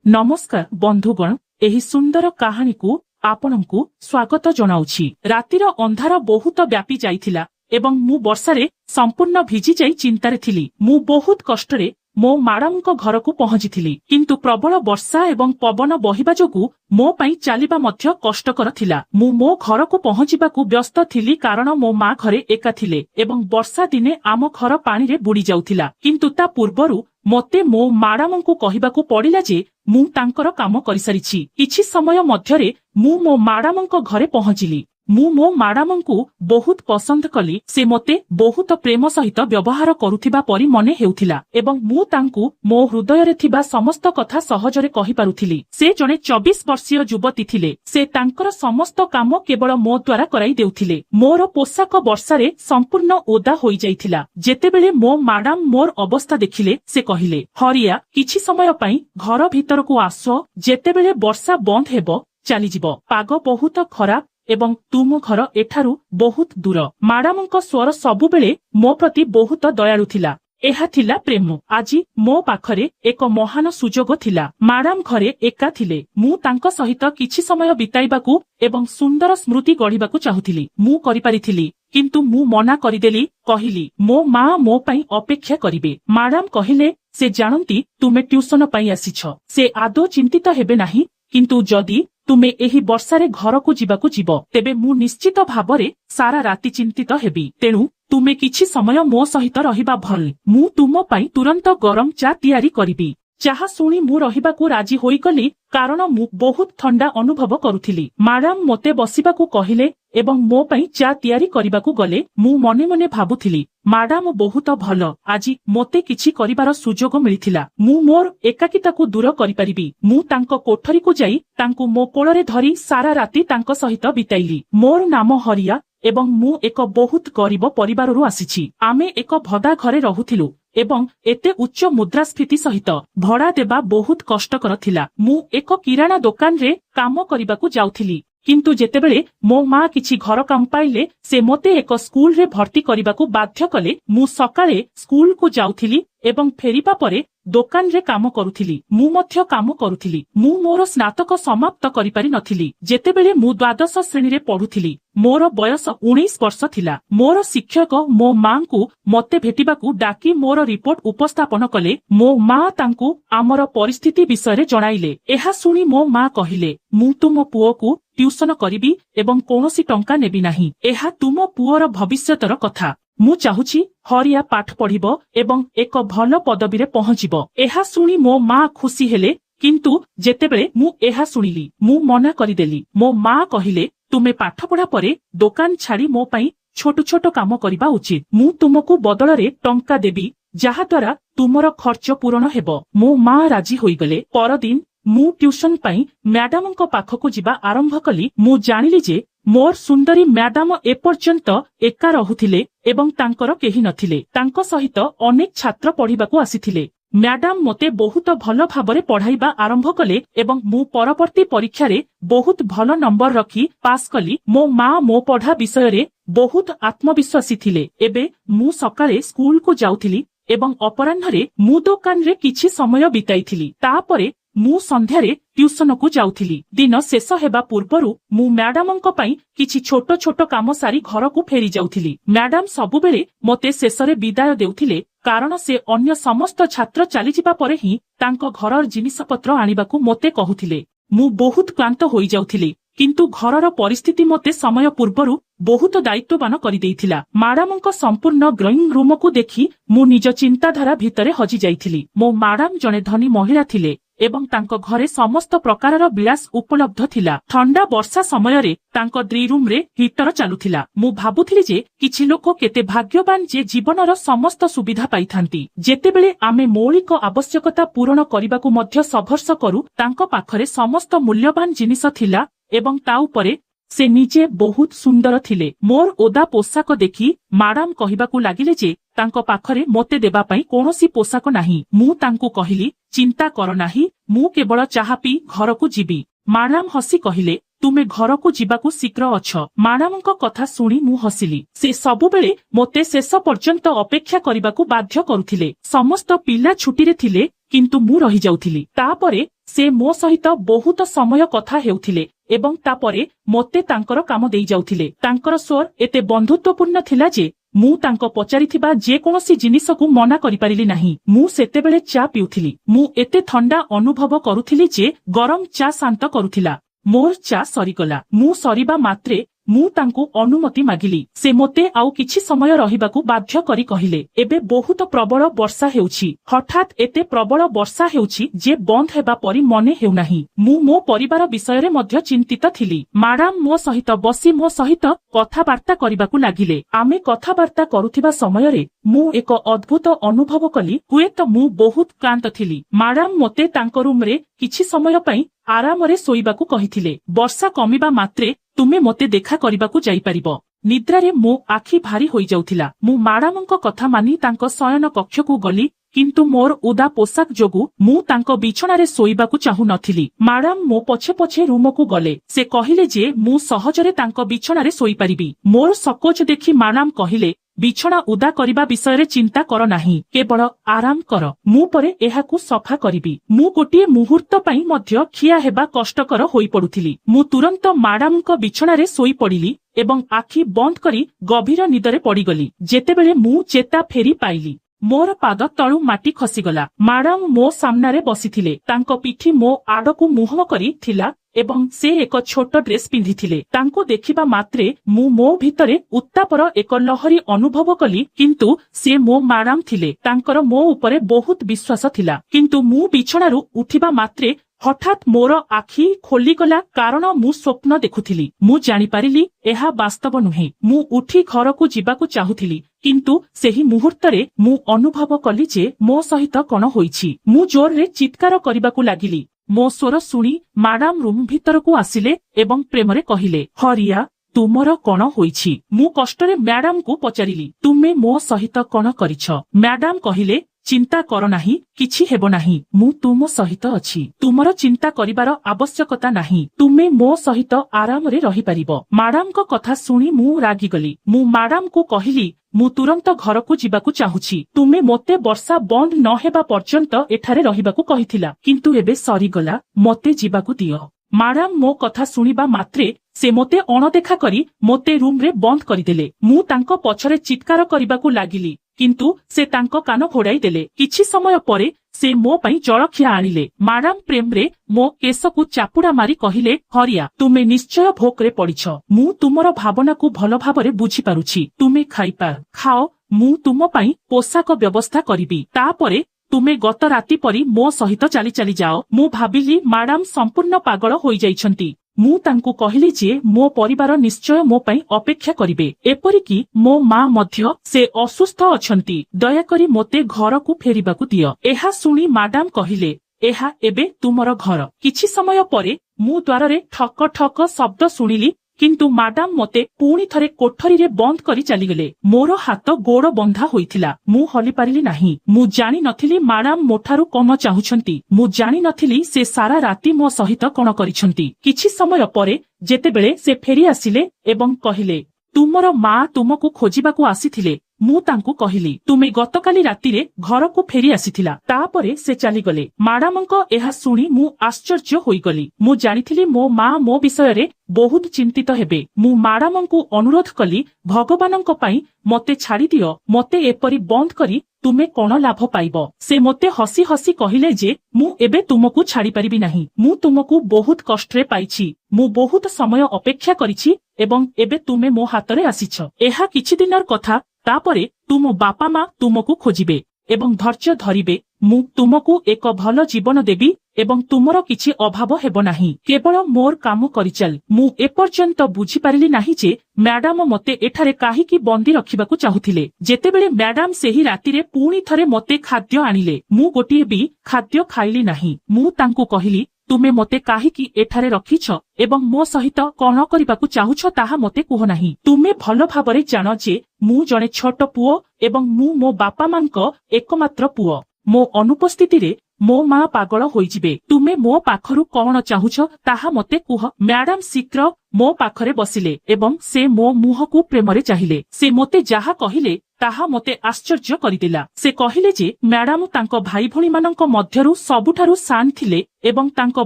नमस्कार बंधुगण एही सुंदर कहानी को आपनकु स्वागत जनाउछि। रातिर अंधार बहुत व्यापी जाइथिला एवं मु वर्षारे संपूर्ण भिजी जाई चिंतारे थिली। मु बहुत कष्टरे मो मैडम को घर को पहुंचीथिली, किंतु प्रबल वर्षा एवं पवन बहिबा जोगु मो पई चालिबा मध्य कष्टकर थिला। मु मो घर को पहुंचीबाकु व्यस्त थिली कारण मो मां घरे एका थिले एवं वर्षा दिने आम घर पानी रे बुड़ी जाउथिला। किंतु ता पूर्वरु मते मो मैडम को कहिबाकु पड़िला जे मु तांकर काम करिसारिछि। किछि समय मध्यरे मु मो मैडम को घरे पहुंचिली। मु मो मैडम को बहुत पसंद कली। से मते बहुत प्रेम सहित व्यवहार करुथिबा परि मने हेउथिला एवं मु तांकु मो हृदय रे थिबा समस्त कथा सहजरे कहि पारुथिली। से जने 24 वर्षीय युवती थिले। से तांकर समस्त काम केवल मो द्वारा कराई देउथिले। मोर पोशाक वर्षारे संपूर्ण ओदा होई जाइथिला। जेतेबेले मो मैडम मोर अवस्था देखिले से कहिले, हरिया किछि समय पई घर भीतर को आसो, जेतेबेले वर्षा बंद हेबो चली जिवो। पाग बहुत खराब एवं तुम घर एठारू बहुत दूर। मैडम को स्वर सबु बेले मो प्रति बहुत दयालु थिला। एहा थिला प्रेम। आजी मो पाखरे एक महान सुजोग थिला। मैडम घरे एका थिले। मु तांको सहित किछि समय बिताइबाकू एवं सुंदर स्मृति गढ़िबाकू चाहुथिली। मु करि पारिथिली, किंतु मु मना करिदेली। कहिली मो मां मो पई अपेक्षा करिवे। मैडम कहिले से जानती तुमे ट्यूशन पई आसीछ। से आदो चिंतित हेबे नाही, किंतु जदि तुमे एही वर्षारे घर को जीवाकू जीव तेबे मु निश्चित भावरे सारा राति चिंतित हेबी। तेणु तुमे किछि समय मो सहित रहिबा भल। मु तुम पई तुरंत गरम चा तैयारी करिबी। चाहा सुनी मु रहिबाकू राजी होई गली कारण मु बहुत ठंडा अनुभव करुथिली। मैडम मोते बसिबाकू कहिले एवं मो पई चा तैयारी करिबाकू गले। मु मने मने भाबुथिली मैडम बहुत भल। आजी मोते किछि करिबार सुजोग मिलिथिला। मु मोर एकाकीताकू दूर करि परिबी। मु तांको कोठरी को जाई तांको मो कोळरे धरी सारा राति तांको सहित बिताइली। मोर नाम हरिया एवं मु एक बहुत गरीब परिवाररू आसीछि। आमे एक भदा घरे रहुथिलु एवं एते उच्च मुद्रास्फीति सहित भड़ा देबा बहुत कष्टकर थिला। मु एक किराना दुकान रे काम करिबाकू जाउथिली, किंतु जेतेबेले मो मां किछि घर काम पाइले से मोते एक स्कूल रे भर्ती करिबाकू बाध्य कले। मु सकाळे स्कूल को जाउथिली एवं फेरिबा परे दोकान रे काम करुथिली। मु मध्य काम करुथिली। मु मोर स्नातक समाप्त करि पारि नथिली जेतेबेले मु द्वादश श्रेणी रे पढुथिली। मोर बयस 19 वर्ष थिला। मोर शिक्षक मो मां को मते भेटिबाकू डाकी मोर रिपोर्ट उपस्थापन कले। मो मां तांकू आमर परिस्थिति विषय रे जणाइले। एहा सुनी मो मां कहिले, मु तुम पुओ को ट्यूशन करिबी एवं कोनोसी टंका नेबी नाही। एहा तुम पुओर भविष्यतर कथा। मु चाहुछि हरिया पाठ पढ़िबो एवं एक भल पदवी रे पहुंचिबो। एहा सुनी मो मां खुशी हेले, किंतु जेतेबेले मु एहा सुनिली मु मना करिदेली। मो मां कहिले, तुमे पाठ पढ़ा परे दोकान छाड़ी मो पई छोट छोट काम करिबा उचित। मु तुमको बदलरे टंका देबी जहा द्वारा तुमर खर्च पूर्ण हेबो। मो मां राजी होई गले। परदिन मु ट्यूशन पई मैडम को पाखकू जिबा आरंभ कली। मु जानिली जे मोर सुंदरी मैडम एपर्यंत एका रहुथिले एवं तांकर केही नथिले। तांको सहित अनेक छात्र पढ़िबाकू आसीथिले। मैडम मोते बहुत भल भाबरे पढ़ाइबा आरंभ कले एवं मु परवर्ती परीक्षा रे बहुत भल नंबर रखी पास कली। मो मां मो पढ़ा विषय रे बहुत आत्मविश्वासी थिले। एबे मु सकाळे स्कूल को जाउथिली एवं अपराह्न मु दोकान रे किछि समय बिताइथिली। तापरे मु संध्यारे ट्यूशन को जाउथिली। दिन शेष हेबा पूर्वरु मु मैडम को पई किछि छोट छोट काम सारी घर को फेरी जाउथिली। मैडम सबुबेले मोते शेषरे विदाय देउथिले कारण से अन्य समस्त छात्र चली जिबा परे ही तांको घरर जिनिस पत्र आनिबाकू मोते कहुथिले। मु बहुत क्लांत होई जाउथिली, किंतु घरर परिस्थिति मोते समय पूर्वरु बहुत दायित्ववान करि देइथिला। मैडम को संपूर्ण ड्राइंग रूम को देखि मु निज चिंताधारा भितरे हजि जाइथिली। मो मैडम जने धनी महिला थिले एवं तांको घरे समस्त प्रकारर विलास उपलब्ध थिला। ठंडा वर्षा समय रे तांको ड्री रूम रे हीटर चालुथिला। मु भाबुथिली जे किछि लोक केते भाग्यवान जे जीवनर समस्त सुविधा पाइथांती। जेतेबेले आमे मौलिक आवश्यकता पूर्ण करिबाकू मध्य संघर्ष करू, तांको पाखरे समस्त मूल्यवान जिनिस थिला एवं ता उपरे से निजे बहुत सुंदर थिले। मोर ओदा पोशाक देखि मैडम कहिबाकू लागिले जे तांको पाखरे मोते देबा पई कोनोसी पोशाक नाही। मु तांकू कहिली, चिंता कर नाही, मु केवल चाहा पी घर को जीवी। मैडम हसी कहिले, तुमे घर को जीवाकू शीघ्र अछ। मैडम को कथा सुनी मु हसिली। से सबुबेले मोते शेष पर्यंत अपेक्षा करिबाकू बाध्य करुथिले। समस्त पिला छुटी रे थिले, କିନ୍ତୁ ମୁଁ ରହିଯାଉଥିଲି। ତାପରେ ସେ ମୋ ସହିତ ବହୁତ ସମୟ କଥା ହେଉଥିଲେ ଏବଂ ତାପରେ ମୋତେ ତାଙ୍କର କାମ ଦେଇ ଯାଉଥିଲେ। ତାଙ୍କର ସ୍ୱର ଏତେ ବନ୍ଧୁତ୍ୱପୂର୍ଣ୍ଣ ଥିଲା ଯେ ମୁଁ ତାଙ୍କ ପଚାରିଥିବା ଯେକୌଣସି ଜିନିଷକୁ ମନା କରିପାରିଲି ନାହିଁ। ମୁଁ ସେତେବେଳେ ଚା ପିଉଥିଲି। ମୁଁ ଏତେ ଥଣ୍ଡା ଅନୁଭବ କରୁଥିଲି ଯେ ଗରମ ଚା ଶାନ୍ତ କରୁଥିଲା। ମୋର ଚା ସରିଗଲା। ମୁଁ ସରିବା ମାତ୍ରେ ମୁଁ ତାଙ୍କୁ ଅନୁମତି ମାଗିଲି। ସେ ମୋତେ ଆଉ କିଛି ସମୟ ରହିବାକୁ ବାଧ୍ୟ କରି କହିଲେ, ଏବେ ବହୁତ ପ୍ରବଳ ବର୍ଷା ହେଉଛି। ହଠାତ୍ ଏତେ ପ୍ରବଳ ବର୍ଷା ହେଉଛି ଯେ ବନ୍ଦ ହେବା ପରି ମନେ ହେଉନାହିଁ। ମୁଁ ମୋ ପରିବାର ବିଷୟରେ ମଧ୍ୟ ଚିନ୍ତିତ ଥିଲି। ମ୍ୟାଡାମ ମୋ ସହିତ ବସି ମୋ ସହିତ କଥାବାର୍ତ୍ତା କରିବାକୁ ଲାଗିଲେ। ଆମେ କଥାବାର୍ତ୍ତା କରୁଥିବା ସମୟରେ ମୁଁ ଏକ ଅଦ୍ଭୁତ ଅନୁଭବ କଲି। ହୁଏତ ମୁଁ ବହୁତ କ୍ଳାନ୍ତ ଥିଲି। ମ୍ୟାଡାମ ମୋତେ ତାଙ୍କ ରୁମରେ କିଛି ସମୟ ପାଇଁ ଆରାମରେ ଶୋଇବାକୁ କହିଥିଲେ। ବର୍ଷା କମିବା ମାତ୍ରେ ତୁମେ ମୋତେ ଦେଖା କରିବାକୁ ଯାଇପାରିବ। ନିଦ୍ରାରେ ମୋ ଆଖି ଭାରି ହୋଇଯାଉଥିଲା। ମୁଁ ମ୍ୟାଡାମଙ୍କ କଥା ମାନି ତାଙ୍କ ଶୟନ କକ୍ଷକୁ ଗଲି, କିନ୍ତୁ ମୋର ଓଦା ପୋଷାକ ଯୋଗୁଁ ମୁଁ ତାଙ୍କ ବିଛଣାରେ ଶୋଇବାକୁ ଚାହୁଁ ନଥିଲି। ମ୍ୟାଡାମ ମୋ ପଛେ ପଛେ ରୁମକୁ ଗଲେ। ସେ କହିଲେ ଯେ ମୁଁ ସହଜରେ ତାଙ୍କ ବିଛଣାରେ ଶୋଇପାରିବି। ମୋର ସକୋଚ ଦେଖି ମ୍ୟାଡାମ କହିଲେ, ବିଛଣା ଓଦା କରିବା ବିଷୟରେ ଚିନ୍ତା କର ନାହିଁ, କେବଳ ଆରାମ କର। ମୁଁ ପରେ ଏହାକୁ ସଫା କରିବି। ମୁଁ ଗୋଟିଏ ମୁହୂର୍ତ୍ତ ପାଇଁ ମଧ୍ୟ ଠିଆ ହେବା କଷ୍ଟକର ହୋଇପଡୁଥିଲି। ମୁଁ ତୁରନ୍ତ ମ୍ୟାଡାମଙ୍କ ବିଛଣାରେ ଶୋଇପଡ଼ିଲି ଏବଂ ଆଖି ବନ୍ଦ କରି ଗଭୀର ନିଦରେ ପଡ଼ିଗଲି। ଯେତେବେଳେ ମୁଁ ଚେତା ଫେରି ପାଇଲି, ମୋର ପାଦ ତଳୁ ମାଟି ଖସିଗଲା। ମ୍ୟାଡାମ ମୋ ସାମ୍ନାରେ ବସିଥିଲେ। ତାଙ୍କ ପିଠି ମୋ ଆଡକୁ ମୁହଁ କରି ଥିଲା ଏବଂ ସେ ଏକ ଛୋଟ ଡ୍ରେସ୍ ପିନ୍ଧିଥିଲେ। ତାଙ୍କୁ ଦେଖିବା ମାତ୍ରେ ମୁଁ ମୋ ଭିତରେ ଉତ୍ତାପର ଏକ ଲହରୀ ଅନୁଭବ କଲି। କିନ୍ତୁ ସେ ମୋ ମ୍ୟାଡାମ ଥିଲେ। ତାଙ୍କର ମୋ ଉପରେ ବହୁତ ବିଶ୍ୱାସ ଥିଲା। କିନ୍ତୁ ମୁଁ ବିଛଣାରୁ ଉଠିବା ମାତ୍ରେ ହଠାତ୍ ମୋର ଆଖି ଖୋଲିଗଲା, କାରଣ ମୁଁ ସ୍ୱପ୍ନ ଦେଖୁଥିଲି। ମୁଁ ଜାଣିପାରିଲି ଏହା ବାସ୍ତବ ନୁହେଁ। ମୁଁ ଉଠି ଘରକୁ ଯିବାକୁ ଚାହୁଁଥିଲି, କିନ୍ତୁ ସେହି ମୁହୂର୍ତ୍ତରେ ମୁଁ ଅନୁଭବ କଲି ଯେ ମୋ ସହିତ କଣ ହୋଇଛି। ମୁଁ ଜୋରରେ ଚିତ୍କାର କରିବାକୁ ଲାଗିଲି। ମୋ ସ୍ୱର ଶୁଣି ମ୍ୟାଡାମ ରୁମ୍ ଭିତରକୁ ଆସିଲେ ଏବଂ ପ୍ରେମରେ କହିଲେ, ହରିଆ, ତୁମର କଣ ହୋଇଛି? ମୁଁ କଷ୍ଟରେ ମ୍ୟାଡାମଙ୍କୁ ପଚାରିଲି, ତୁମେ ମୋ ସହିତ କଣ କରିଛ? ମ୍ୟାଡାମ କହିଲେ, ଚିନ୍ତା କର ନାହିଁ, କିଛି ହେବ ନାହିଁ। ମୁଁ ତୁମ ସହିତ ଅଛି। ତୁମର ଚିନ୍ତା କରିବାର ଆବଶ୍ୟକତା ନାହିଁ। ତୁମେ ମୋ ସହିତ ଆରାମରେ ରହିପାରିବ। ମ୍ୟାଡାମଙ୍କ କଥା ଶୁଣି ମୁଁ ରାଗିଗଲି। ମୁଁ ମ୍ୟାଡାମଙ୍କୁ କହିଲି, ମୁଁ ତୁରନ୍ତ ଘରକୁ ଯିବାକୁ ଚାହୁଁଛି। ତୁମେ ମୋତେ ବର୍ଷା ବନ୍ଦ ନ ହେବା ପର୍ଯ୍ୟନ୍ତ ଏଠାରେ ରହିବାକୁ କହିଥିଲା, କିନ୍ତୁ ଏବେ ସରିଗଲା, ମୋତେ ଯିବାକୁ ଦିଅ। ମ୍ୟାଡାମ ମୋ କଥା ଶୁଣିବା ମାତ୍ରେ ସେ ମୋତେ ଅଣଦେଖା କରି ମୋତେ ରୁମରେ ବନ୍ଦ କରିଦେଲେ। ମୁଁ ତାଙ୍କ ପଛରେ ଚିତ୍କାର କରିବାକୁ ଲାଗିଲି, କିନ୍ତୁ ସେ ତାଙ୍କ କାନ ଘୋଡାଇ ଦେଲେ। କିଛି ସମୟ ପରେ ସେ ମୋ ପାଇଁ ଜଳଖିଆ ଆଣିଲେ। ମ୍ୟାଡାମ ପ୍ରେମରେ ମୋ କେଶକୁ ଚାପୁଡା ମାରି କହିଲେ, ହରିଆ, ତୁମେ ନିଶ୍ଚୟ ଭୋକରେ ପଡ଼ିଛ। ମୁଁ ତୁମର ଭାବନାକୁ ଭଲ ଭାବରେ ବୁଝିପାରୁଛି। ତୁମେ ଖାଅ, ମୁଁ ତୁମ ପାଇଁ ପୋଷାକ ବ୍ୟବସ୍ଥା କରିବି। ତାପରେ ତୁମେ ଗତ ରାତି ପରି ମୋ ସହିତ ଚାଲି ଚାଲି ଯାଅ। ମୁଁ ଭାବିଲି ମ୍ୟାଡାମ ସମ୍ପୂର୍ଣ୍ଣ ପାଗଳ ହୋଇଯାଇଛନ୍ତି। ମୁଁ ତାଙ୍କୁ କହିଲି ଯେ ମୋ ପରିବାର ନିଶ୍ଚୟ ମୋ ପାଇଁ ଅପେକ୍ଷା କରିବେ, ଏପରିକି ମୋ ମା ମଧ୍ୟ। ସେ ଅସୁସ୍ଥ ଅଛନ୍ତି। ଦୟାକରି ମୋତେ ଘରକୁ ଫେରିବାକୁ ଦିଅ। ଏହା ଶୁଣି ମ୍ୟାଡାମ କହିଲେ, ଏହା ଏବେ ତୁମର ଘର। କିଛି ସମୟ ପରେ ମୁଁ ଦ୍ୱାରରେ ଠକ ଠକ ଶବ୍ଦ ଶୁଣିଲି, କିନ୍ତୁ ମ୍ୟାଡାମ ମୋତେ ପୁଣି ଥରେ କୋଠରୀରେ ବନ୍ଦ କରି ଚାଲିଗଲେ। ମୋର ହାତ ଗୋଡ଼ ବନ୍ଧା ହୋଇଥିଲା। ମୁଁ ହଲିପାରିଲି ନାହିଁ। ମୁଁ ଜାଣିନଥିଲି ମ୍ୟାଡାମ ମୋଠାରୁ କଣ ଚାହୁଁଛନ୍ତି। ମୁଁ ଜାଣିନଥିଲି ସେ ସାରା ରାତି ମୋ ସହିତ କଣ କରିଛନ୍ତି। କିଛି ସମୟ ପରେ ଯେତେବେଳେ ସେ ଫେରି ଆସିଲେ ଏବଂ କହିଲେ, ତୁମର ମା ତୁମକୁ ଖୋଜିବାକୁ ଆସିଥିଲେ। ମୁଁ ତାଙ୍କୁ କହିଲି, ତୁମେ ଗତକାଲି ରାତିରେ ଘରକୁ ଫେରି ଆସିଥିଲା। ତାପରେ ସେ ଚାଲିଗଲେ। ମ୍ୟାଡାମଙ୍କ ଏହା ଶୁଣି ମୁଁ ଆଶ୍ଚର୍ଯ୍ୟ ହୋଇଗଲି। ମୁଁ ଜାଣିଥିଲି ମୋ ମା ମୋ ବିଷୟରେ ବହୁତ ଚିନ୍ତିତ ହେବେ। ମୁଁ ମ୍ୟାଡାମଙ୍କୁ ଅନୁରୋଧ କଲି, ଭଗବାନଙ୍କ ପାଇଁ ମୋତେ ଛାଡ଼ିଦିଅ। ମୋତେ ଏପରି ବନ୍ଦ କରି ତୁମେ କଣ ଲାଭ ପାଇବ? ସେ ମୋତେ ହସି ହସି କହିଲେ ଯେ ମୁଁ ଏବେ ତୁମକୁ ଛାଡ଼ିପାରିବି ନାହିଁ। ମୁଁ ତୁମକୁ ବହୁତ କଷ୍ଟରେ ପାଇଛି। ମୁଁ ବହୁତ ସମୟ ଅପେକ୍ଷା କରିଛି ଏବଂ ଏବେ ତୁମେ ମୋ ହାତରେ ଆସିଛ। ଏହା କିଛି ଦିନର କଥା। ତାପରେ ତୁମ ବାପା ମା ତୁମକୁ ଖୋଜିବେ ଏବଂ ଧୈର୍ଯ୍ୟ ଧରିବେ। ମୁଁ ତୁମକୁ ଏକ ଭଲ ଜୀବନ ଦେବି ଏବଂ ତୁମର କିଛି ଅଭାବ ହେବ ନାହିଁ। କେବଳ ମୋର କାମ କରିଚାଲ। ମୁଁ ଏପର୍ଯ୍ୟନ୍ତ ବୁଝିପାରିଲି ନାହିଁ ଯେ ମ୍ୟାଡାମ ମୋତେ ଏଠାରେ କାହିଁକି ବନ୍ଦୀ ରଖିବାକୁ ଚାହୁଁଥିଲେ। ଯେତେବେଳେ ମ୍ୟାଡାମ ସେହି ରାତିରେ ପୁଣି ଥରେ ମୋତେ ଖାଦ୍ୟ ଆଣିଲେ, ମୁଁ ଗୋଟିଏ ବି ଖାଦ୍ୟ ଖାଇଲି ନାହିଁ। ମୁଁ ତାଙ୍କୁ କହିଲି, ତୁମେ ମୋତେ କାହିଁକି ଏଠାରେ ରଖିଛ ଏବଂ ମୋ ସହିତ କଣ କରିବାକୁ ଚାହୁଁଛ ତାହା ମୋତେ କୁହ ନାହିଁ। ତୁମେ ଭଲ ଭାବରେ ଜାଣ ଯେ ମୁଁ ଜଣେ ଛୋଟ ପୁଅ ଏବଂ ମୁଁ ମୋ ବାପା ମାଙ୍କ ଏକମାତ୍ର ପୁଅ। ମୋ ଅନୁପସ୍ଥିତିରେ ମୋ ମା ପାଗଳ ହୋଇଯିବେ। ତୁମେ ମୋ ପାଖରୁ କଣ ଚାହୁଁଛ ତାହା ମୋତେ କୁହ। ମ୍ୟାଡାମ ଶୀଘ୍ର ମୋ ପାଖରେ ବସିଲେ ଏବଂ ସେ ମୋ ମୁହଁକୁ ପ୍ରେମରେ ଚାହିଁଲେ। ସେ ମୋତେ ଯାହା କହିଲେ ତାହା ମୋତେ ଆଶ୍ଚର୍ଯ୍ୟ କରିଦେଲା। ସେ କହିଲେ ଯେ ମ୍ୟାଡାମ ତାଙ୍କ ଭାଇ ଭଉଣୀମାନଙ୍କ ମଧ୍ୟରୁ ସବୁଠାରୁ ସାନ ଥିଲେ ଏବଂ ତାଙ୍କ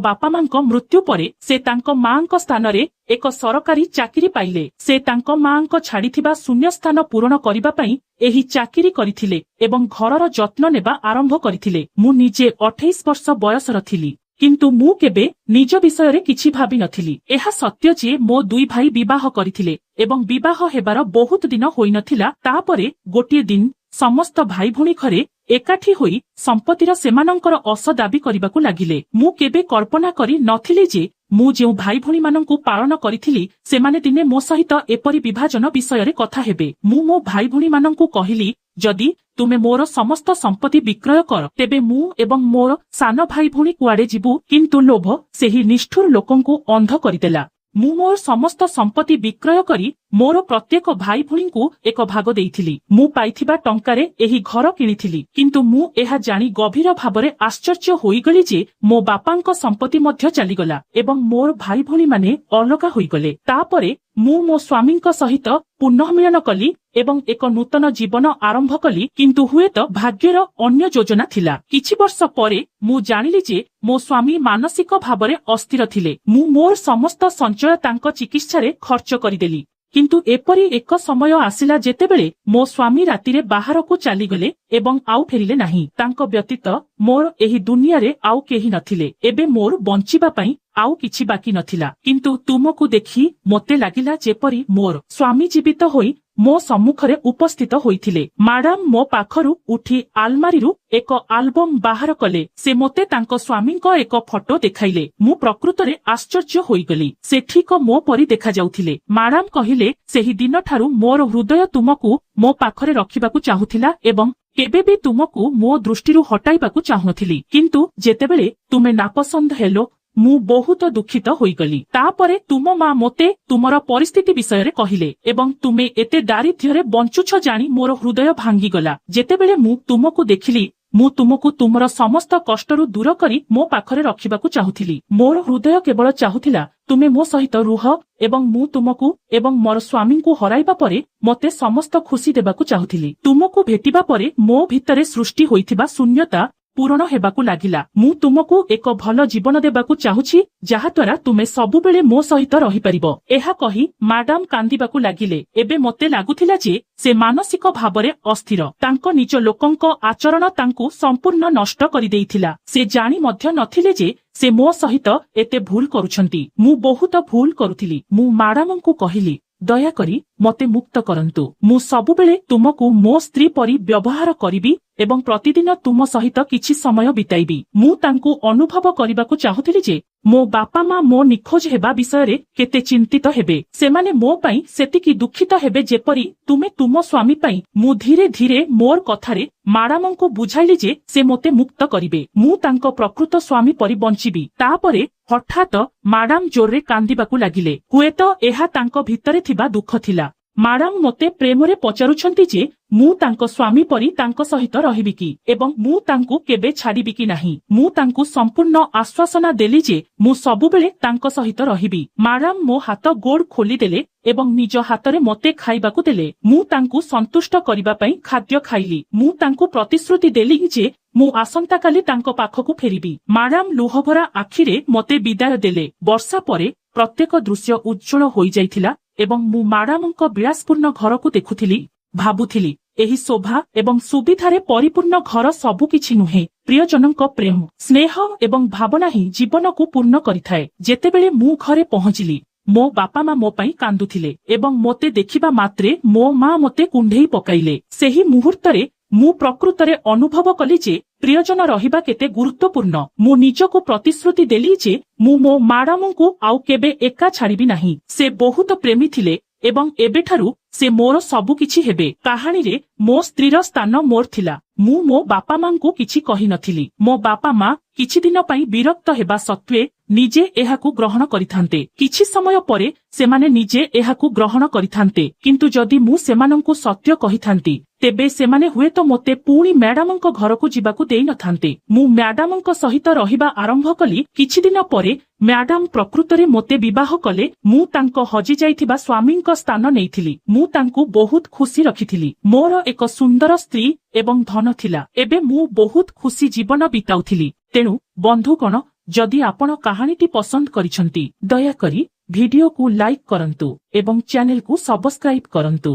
ବାପା ମାଙ୍କ ମୃତ୍ୟୁ ପରେ ସେ ତାଙ୍କ ମାଙ୍କ ସ୍ଥାନରେ ଏକ ସରକାରୀ ଚାକିରି ପାଇଲେ। ସେ ତାଙ୍କ ମାଙ୍କ ଛାଡ଼ିଥିବା ଶୂନ୍ୟସ୍ଥାନ ପୂରଣ କରିବା ପାଇଁ ଏହି ଚାକିରି କରିଥିଲେ ଏବଂ ଘରର ଯତ୍ନ ନେବା ଆରମ୍ଭ କରିଥିଲେ। ମୁଁ ନିଜେ 28 ବର୍ଷ ବୟସର ଥିଲି, କିନ୍ତୁ ମୁଁ କେବେ ନିଜ ବିଷୟରେ କିଛି ଭାବିନଥିଲି। ଏହା ସତ୍ୟ ଯେ ମୋ 2 ଭାଇ ବିବାହ କରିଥିଲେ ଏବଂ ବିବାହ ହେବାର ବହୁତ ଦିନ ହୋଇନଥିଲା ତାପରେ ଗୋଟିଏ ଦିନ ସମସ୍ତ ଭାଇ ଭଉଣୀ ଘରେ ଏକାଠି ହୋଇ ସମ୍ପତ୍ତିର ସେମାନଙ୍କର ଅଂଶ ଦାବି କରିବାକୁ ଲାଗିଲେ। ମୁଁ କେବେ କଳ୍ପନା କରି ନଥିଲି ଯେ ମୁଁ ଯେଉଁ ଭାଇ ଭଉଣୀମାନଙ୍କୁ ପାଳନ କରିଥିଲି ସେମାନେ ଦିନେ ମୋ ସହିତ ଏପରି ବିଭାଜନ ବିଷୟରେ କଥା ହେବେ। ମୁଁ ମୋ ଭାଇ ଭଉଣୀମାନଙ୍କୁ କହିଲି, ଯଦି ତୁମେ ମୋର ସମସ୍ତ ସମ୍ପତ୍ତି ବିକ୍ରୟ କର ତେବେ ମୁଁ ଏବଂ ମୋର ସାନ ଭାଇ ଭଉଣୀ କୁଆଡେ ଯିବୁ। କିନ୍ତୁ ଲୋଭ ସେହି ନିଷ୍ଠୁର ଲୋକଙ୍କୁ ଅନ୍ଧ କରିଦେଲା। ମୁଁ ମୋର ସମସ୍ତ ସମ୍ପତ୍ତି ବିକ୍ରୟ କରି ମୋର ପ୍ରତ୍ୟେକ ଭାଇ ଭଉଣୀଙ୍କୁ ଏକ ଭାଗ ଦେଇଥିଲି। ମୁଁ ପାଇଥିବା ଟଙ୍କାରେ ଏହି ଘର କିଣିଥିଲି। କିନ୍ତୁ ମୁଁ ଏହା ଜାଣି ଗଭୀର ଭାବରେ ଆଶ୍ଚର୍ଯ୍ୟ ହୋଇଗଲି ଯେ ମୋ ବାପାଙ୍କ ସମ୍ପତ୍ତି ମଧ୍ୟ ଚାଲିଗଲା ଏବଂ ମୋର ଭାଇ ଭଉଣୀମାନେ ଅଲଗା ହୋଇଗଲେ। ତାପରେ ମୁଁ ମୋ ସ୍ୱାମୀଙ୍କ ସହିତ ପୁନଃମିଳନ କଲି ଏବଂ ଏକ ନୂତନ ଜୀବନ ଆରମ୍ଭ କଲି। କିନ୍ତୁ ହୁଏତ ଭାଗ୍ୟର ଅନ୍ୟ ଯୋଜନା ଥିଲା। କିଛି ବର୍ଷ ପରେ ମୁଁ ଜାଣିଲି ଯେ ମୋ ସ୍ୱାମୀ ମାନସିକ ଭାବରେ ଅସ୍ଥିର ଥିଲେ। ମୁଁ ମୋର ସମସ୍ତ ସଞ୍ଚୟ ତାଙ୍କ ଚିକିତ୍ସାରେ ଖର୍ଚ୍ଚ କରିଦେଲି। କିନ୍ତୁ ଏପରି ଏକ ସମୟ ଆସିଲା ଯେତେବେଳେ ମୋ ସ୍ୱାମୀ ରାତିରେ ବାହାରକୁ ଚାଲିଗଲେ ଏବଂ ଆଉ ଫେରିଲେ ନାହିଁ। ତାଙ୍କ ବ୍ୟତୀତ ମୋର ଏହି ଦୁନିଆରେ ଆଉ କେହି ନଥିଲେ। ଏବେ ମୋର ବଞ୍ଚିବା ପାଇଁ ଆଉ କିଛି ବାକି ନଥିଲା। କିନ୍ତୁ ତୁମକୁ ଦେଖି ମୋତେ ଲାଗିଲା ଯେପରି ମୋର ସ୍ୱାମୀ ଜୀବିତ ହୋଇ ମୋ ସମ୍ମୁଖରେ ଉପସ୍ଥିତ ହୋଇଥିଲେ। ମ୍ୟାଡାମ ମୋ ପାଖରୁ ଉଠି ଆଲମାରିରୁ ଏକ ଆଲବମ୍ ବାହାର କଲେ। ସେ ମୋତେ ତାଙ୍କ ସ୍ୱାମୀଙ୍କ ଏକ ଫଟୋ ଦେଖାଇଲେ। ମୁଁ ପ୍ରକୃତରେ ଆଶ୍ଚର୍ଯ୍ୟ ହୋଇଗଲି। ସେ ଠିକ ମୋ ପରି ଦେଖାଯାଉଥିଲେ। ମ୍ୟାଡାମ କହିଲେ, ସେହି ଦିନଠାରୁ ମୋର ହୃଦୟ ତୁମକୁ ମୋ ପାଖରେ ରଖିବାକୁ ଚାହୁଁଥିଲା ଏବଂ କେବେ ବି ତୁମକୁ ମୋ ଦୃଷ୍ଟିରୁ ହଟାଇବାକୁ ଚାହୁଁନଥିଲି। କିନ୍ତୁ ଯେତେବେଳେ ତୁମେ ନାପସନ୍ଦ ହେଲ ମୁଁ ବହୁତ ଦୁଃଖିତ ହୋଇଗଲି। ତାପରେ ତୁମ ମା ମୋତେ ତୁମର ପରିସ୍ଥିତି ବିଷୟରେ କହିଲେ ଏବଂ ତୁମେ ଏତେ ଦାରିଦ୍ର୍ୟରେ ବଞ୍ଚୁଛ ଜାଣି ମୋର ହୃଦୟ ଭାଙ୍ଗିଗଲା। ଯେତେବେଳେ ମୁଁ ତୁମକୁ ଦେଖିଲି ମୁଁ ତୁମକୁ ତୁମର ସମସ୍ତ କଷ୍ଟରୁ ଦୂର କରି ମୋ ପାଖରେ ରଖିବାକୁ ଚାହୁଁଥିଲି। ମୋର ହୃଦୟ କେବଳ ଚାହୁଁଥିଲା ତୁମେ ମୋ ସହିତ ରୁହ ଏବଂ ମୁଁ ତୁମକୁ ଏବଂ ମୋର ସ୍ୱାମୀଙ୍କୁ ହରାଇବା ପରେ ମୋତେ ସମସ୍ତ ଖୁସି ଦେବାକୁ ଚାହୁଁଥିଲି। ତୁମକୁ ଭେଟିବା ପରେ ମୋ ଭିତରେ ସୃଷ୍ଟି ହୋଇଥିବା ଶୂନ୍ୟତା ପୂରଣ ହେବାକୁ ଲାଗିଲା। ମୁଁ ତୁମକୁ ଏକ ଭଲ ଜୀବନ ଦେବାକୁ ଚାହୁଁଛି ଯାହାଦ୍ୱାରା ତୁମେ ସବୁବେଳେ ମୋ ସହିତ ରହିପାରିବ। ଏହା କହି ମ୍ୟାଡାମ କାନ୍ଦିବାକୁ ଲାଗିଲେ। ଏବେ ମୋତେ ଲାଗୁଥିଲା ଯେ ସେ ମାନସିକ ଭାବରେ ଅସ୍ଥିର। ତାଙ୍କ ନିଜ ଲୋକଙ୍କ ଆଚରଣ ତାଙ୍କୁ ସମ୍ପୂର୍ଣ୍ଣ ନଷ୍ଟ କରିଦେଇଥିଲା। ସେ ଜାଣି ମଧ୍ୟ ନଥିଲେ ଯେ ସେ ମୋ ସହିତ ଏତେ ଭୁଲ କରୁଛନ୍ତି। ମୁଁ ବହୁତ ଭୁଲ କରୁଥିଲି। ମୁଁ ମ୍ୟାଡାମଙ୍କୁ କହିଲି, ଦୟାକରି ମୋତେ ମୁକ୍ତ କରନ୍ତୁ। ମୁଁ ସବୁବେଳେ ତୁମକୁ ମୋ ସ୍ତ୍ରୀ ପରି ବ୍ୟବହାର କରିବି ଏବଂ ପ୍ରତିଦିନ ତୁମ ସହିତ କିଛି ସମୟ ବିତାଇବି। ମୁଁ ତାଙ୍କୁ ଅନୁଭବ କରିବାକୁ ଚାହୁଁଥିଲି ଯେ ମୋ ବାପା ମା ମୋ ନିଖୋଜ ହେବା ବିଷୟରେ କେତେ ଚିନ୍ତିତ ହେବେ। ସେମାନେ ମୋ ପାଇଁ ସେତିକି ଦୁଃଖିତ ହେବେ ଯେପରି ତୁମେ ତୁମ ସ୍ୱାମୀ ପାଇଁ। ମୁଁ ଧୀରେ ଧୀରେ ମୋର କଥାରେ ମ୍ୟାଡାମଙ୍କୁ ବୁଝାଇଲି ଯେ ସେ ମୋତେ ମୁକ୍ତ କରିବେ। ମୁଁ ତାଙ୍କ ପ୍ରକୃତ ସ୍ୱାମୀ ପରି ବଞ୍ଚିବି। ତାପରେ ହଠାତ୍ ମ୍ୟାଡାମ ଜୋରରେ କାନ୍ଦିବାକୁ ଲାଗିଲେ। ହୁଏତ ଏହା ତାଙ୍କ ଭିତରେ ଥିବା ଦୁଃଖ ଥିଲା। ମ୍ୟାଡାମ ମୋତେ ପ୍ରେମରେ ପଚାରୁଛନ୍ତି ଯେ ମୁଁ ତାଙ୍କ ସ୍ୱାମୀ ପରି ତାଙ୍କ ସହିତ ରହିବି କି ଏବଂ ମୁଁ ତାଙ୍କୁ କେବେ ଛାଡ଼ିବି କି ନାହିଁ। ମୁଁ ତାଙ୍କୁ ସମ୍ପୂର୍ଣ୍ଣ ଆଶ୍ୱାସନା ଦେଲି ଯେ ମୁଁ ସବୁବେଳେ ତାଙ୍କ ସହିତ ରହିବି। ମ୍ୟାଡାମ ମୋ ହାତ ଗୋଡ଼ ଖୋଲିଦେଲେ ଏବଂ ନିଜ ହାତରେ ମୋତେ ଖାଇବାକୁ ଦେଲେ। ମୁଁ ତାଙ୍କୁ ସନ୍ତୁଷ୍ଟ କରିବା ପାଇଁ ଖାଦ୍ୟ ଖାଇଲି। ମୁଁ ତାଙ୍କୁ ପ୍ରତିଶ୍ରୁତି ଦେଲି ଯେ ମୁଁ ଆସନ୍ତାକାଲି ତାଙ୍କ ପାଖକୁ ଫେରିବି। ମ୍ୟାଡାମ ଲୁହଭରା ଆଖିରେ ମୋତେ ବିଦାୟ ଦେଲେ। ବର୍ଷା ପରେ ପ୍ରତ୍ୟେକ ଦୃଶ୍ୟ ଉଜ୍ଜଳ ହୋଇଯାଇଥିଲା ଏବଂ ମୁଁ ମ୍ୟାଡାମଙ୍କ ବିଳାସପୂର୍ଣ୍ଣ ଘରକୁ ଦେଖୁଥିଲି। ଭାବୁଥିଲି, ଏହି ଶୋଭା ଏବଂ ସୁବିଧାରେ ପରିପୂର୍ଣ୍ଣ ଘର ସବୁକିଛି ନୁହେଁ। ପ୍ରିୟଜନଙ୍କ ପ୍ରେମ, ସ୍ନେହ ଏବଂ ଭାବନା ହିଁ ଜୀବନକୁ ପୂର୍ଣ୍ଣ କରିଥାଏ। ଯେତେବେଳେ ମୁଁ ଘରେ ପହଞ୍ଚିଲି ମୋ ବାପା ମା ମୋ ପାଇଁ କାନ୍ଦୁଥିଲେ ଏବଂ ମୋତେ ଦେଖିବା ମାତ୍ରେ ମୋ ମା ମୋତେ କୁଣ୍ଢେଇ ପକାଇଲେ। ସେହି ମୁହୂର୍ତ୍ତରେ ମୁଁ ପ୍ରକୃତରେ ଅନୁଭବ କଲି ଯେ ପ୍ରିୟଜନ ରହିବା କେତେ ଗୁରୁତ୍ୱପୂର୍ଣ୍ଣ। ମୁଁ ନିଜକୁ ପ୍ରତିଶ୍ରୁତି ଦେଲି ଯେ ମୁଁ ମୋ ମ୍ୟାଡାମଙ୍କୁ ଆଉ କେବେ ଏକା ଛାଡ଼ିବି ନାହିଁ। ସେ ବହୁତ ପ୍ରେମୀ ଥିଲେ ଏବଂ ଏବେଠାରୁ ସେ ମୋର ସବୁକିଛି ହେବେ। କାହାଣୀରେ ମୋ ସ୍ତ୍ରୀର ସ୍ଥାନ ମୋର ଥିଲା। ମୁଁ ମୋ ବାପା ମାଙ୍କୁ କିଛି କହିନଥିଲି। ମୋ ବାପା ମା କିଛି ଦିନ ପାଇଁ ବିରକ୍ତ ହେବା ସତ୍ତ୍ୱେ ନିଜେ ଏହାକୁ ଗ୍ରହଣ କରିଥାନ୍ତେ। କିଛି ସମୟ ପରେ ସେମାନେ ନିଜେ ଏହାକୁ ଗ୍ରହଣ କରିଥାନ୍ତେ। କିନ୍ତୁ ଯଦି ମୁଁ ସେମାନଙ୍କୁ ସତ୍ୟ କହିଥାନ୍ତି ତେବେ ସେମାନେ ହୁଏତ ମୋତେ ପୁଣି ମ୍ୟାଡାମଙ୍କ ଘରକୁ ଯିବାକୁ ଦେଇନଥାନ୍ତେ। ମୁଁ ମ୍ୟାଡାମଙ୍କ ସହିତ ରହିବା ଆରମ୍ଭ କଲି। କିଛିଦିନ ପରେ ମ୍ୟାଡାମ ପ୍ରକୃତରେ ମୋତେ ବିବାହ କଲେ। ମୁଁ ତାଙ୍କ ହଜିଯାଇଥିବା ସ୍ୱାମୀଙ୍କ ସ୍ଥାନ ନେଇଥିଲି। ମୁଁ ତାଙ୍କୁ ବହୁତ ଖୁସି ରଖିଥିଲି। ମୋର ଏକ ସୁନ୍ଦର ସ୍ତ୍ରୀ ଏବଂ ଧନ ଥିଲା। ଏବେ ମୁଁ ବହୁତ ଖୁସି ଜୀବନ ବିତାଉଥିଲି। ତେଣୁ ବନ୍ଧୁଗଣ, ଯଦି ଆପଣ କାହାଣୀଟି ପସନ୍ଦ କରିଛନ୍ତି, ଦୟାକରି ଭିଡିଓକୁ ଲାଇକ୍ କରନ୍ତୁ ଏବଂ ଚ୍ୟାନେଲକୁ ସବସ୍କ୍ରାଇବ କରନ୍ତୁ।